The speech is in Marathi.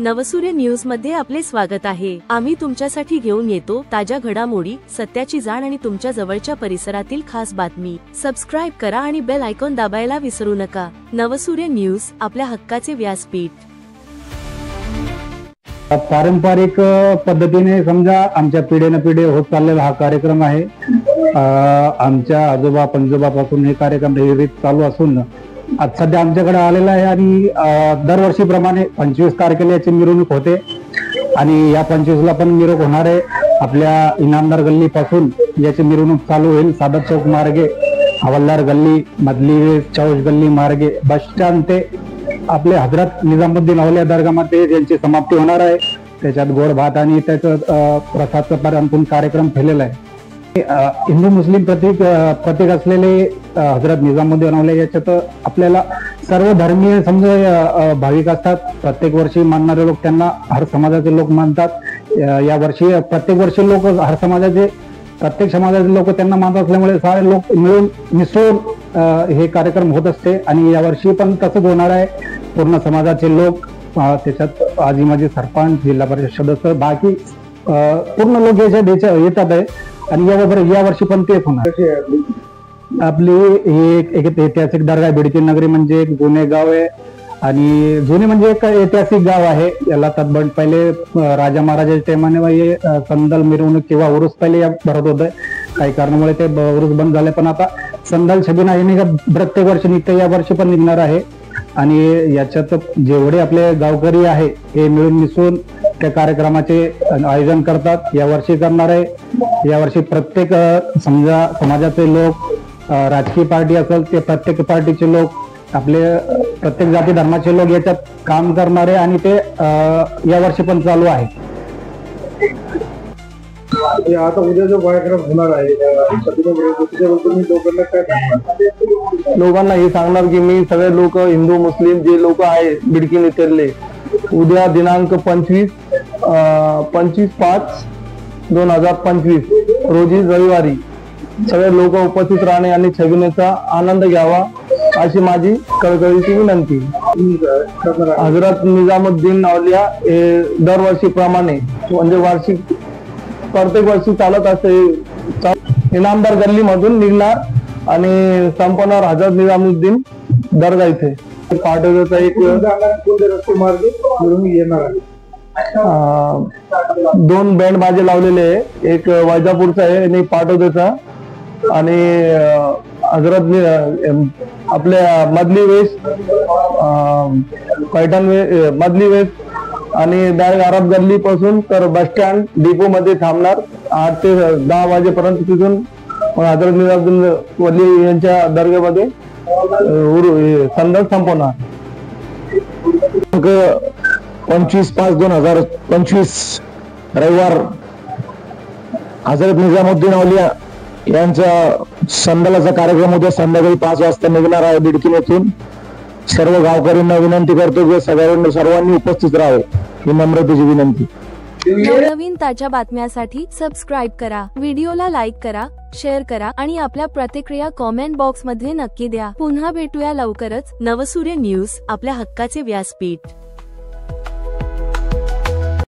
नवसूर्य न्यूज मध्ये आपले स्वागत आहे। आम्ही तुमच्यासाठी घेऊन येतो ताज्या घडामोडी, सत्याची जाण आणि तुमच्या जवळच्या परिसरातील खास बातमी। सबस्क्राइब करा आणि बेल आयकॉन दाबायला विसरू नका। नवसूर्य न्यूज, आपल्या हक्काचे व्यासपीठ। पारंपरिक पद्धतीने समजा आमच्या पिढीने पिढी होत चाललेला हा कार्यक्रम आहे। आमच्या आजोबा पंजोबापासून हे कार्यक्रम रीत चालू असून आज सध्या आमच्याकडे आलेला आहे आणि दरवर्षीप्रमाणे 25 तारखेला याची मिरवणूक होते आणि या 25ला पण मिरवणूक होणार आहे। आपल्या इनामदार गल्ली पासून याची मिरवणूक चालू होईल। सादत चौक मार्गे, हवालदार गल्ली, मधली चौश गल्ली मार्गे बस स्टँड ते आपले हजरत निजामुद्दीन औलिया दर्गामध्ये यांची समाप्ती होणार आहे। त्याच्यात गोड भात आणि त्याचं प्रसादचा पर्यंत कार्यक्रम ठेवलेला आहे। हिंदू मुस्लिम प्रतीक असलेले हजरत निजामुद्दीन औलिया याच्यात आपल्याला सर्व धर्मीय समजा भाविक असतात। प्रत्येक वर्षी मानणारे लोक त्यांना हर समाजाचे लोक मानतात। या वर्षी प्रत्येक वर्षी लोक हर समाजाचे प्रत्येक समाजाचे लोक त्यांना मानत असल्यामुळे सारे लोक मिळून मिसळून हे कार्यक्रम होत असते आणि यावर्षी पण तसंच होणार आहे। पूर्ण समाजाचे लोक त्याच्यात आजी माजी सरपंच, जिल्हा परिषद सदस्य, बाकी पूर्ण लोक याच्या येतात आहे आणि या वर्षी पण तेच होणार। आपली एक ऐतिहासिक दर्गा बिडकी नगरी म्हणजे एक जुने गाव आहे आणि जुने म्हणजे एक ऐतिहासिक गाव आहे। याला तत्बंद पहिले राजा महाराजाच्या टायमाने संदल मिरवणूक किंवा उरुस पहिले भरत होते। काही कारणामुळे ते उरुस बंद झाले, पण आता संदल छबिना हे प्रत्येक वर्षी निघते, या वर्षी पण निघणार आहे। आणि याच्यात जेवढे आपले गावकरी आहे हे मिळून मिसळून त्या कार्यक्रमाचे आयोजन करतात। यावर्षी करणार आहे। यावर्षी प्रत्येक समजा समाजाचे लोक, राजकीय पार्टी असेल ते प्रत्येक पार्टीचे लोक, आपले प्रत्येक जाती धर्माचे लोक याच्यात काम करणारे आणि ते यावर्षी पण चालू आहे। आता उद्या जो कार्यक्रम होणार आहे लोकांना हे सांगणार की मी सगळे लोक हिंदू मुस्लिम जे लोक आहे बिडकी नेतेले उद्या दिनांक 25/5/2025 रोजी रविवारी सगळे लोक उपस्थित राहणे आणि छबिनेचा आनंद घ्यावा अशी माझी कळकळीची विनंती। हजरत निजामुद्दीन औलिया हे दरवर्षीप्रमाणे म्हणजे प्रत्येक वर्षी चालत असते। इनामदार गल्ली मधून निघणार आणि संपणार हजरत निजामुद्दीन दर्गा इथे। पाटोद्याचा एक 2 बँड बाजे लावलेले आहे, एक वैजापूरचा आहे आणि पाटोद्याचा आणि हजरत आपल्या मधली वेस पैठण मधली वेस आणि डायरेक्ट अरब गल्ली पासून तर बस स्टँड डिपो मध्ये थांबणार 8 ते 10 वाजेपर्यंत। तिथून हजरत निजामुद्दीन वली यांच्या दर्ग्यामध्ये संदल संपवणार। 25/5/2025 रविवार हजरत निजामुद्दीन औलिया यांचा संदलाचा कार्यक्रम उद्या संध्याकाळी 5 वाजता निघणार आहे बिडकीन येथून। सर्व गावकऱ्यांना विनंती करतो की सर्वांनी उपस्थित राहावे, ही नम्रतेची विनंती। नवनवीन ताज्या बातम्यांसाठी सबस्क्राइब करा, व्हिडिओला लाईक करा, शेअर करा आणि आपल्या प्रतिक्रिया कॉमेंट बॉक्स मध्ये नक्की द्या। पुन्हा भेटूया लवकरच। नवसूर्य न्यूज, आपल्या हक्काचे व्यासपीठ।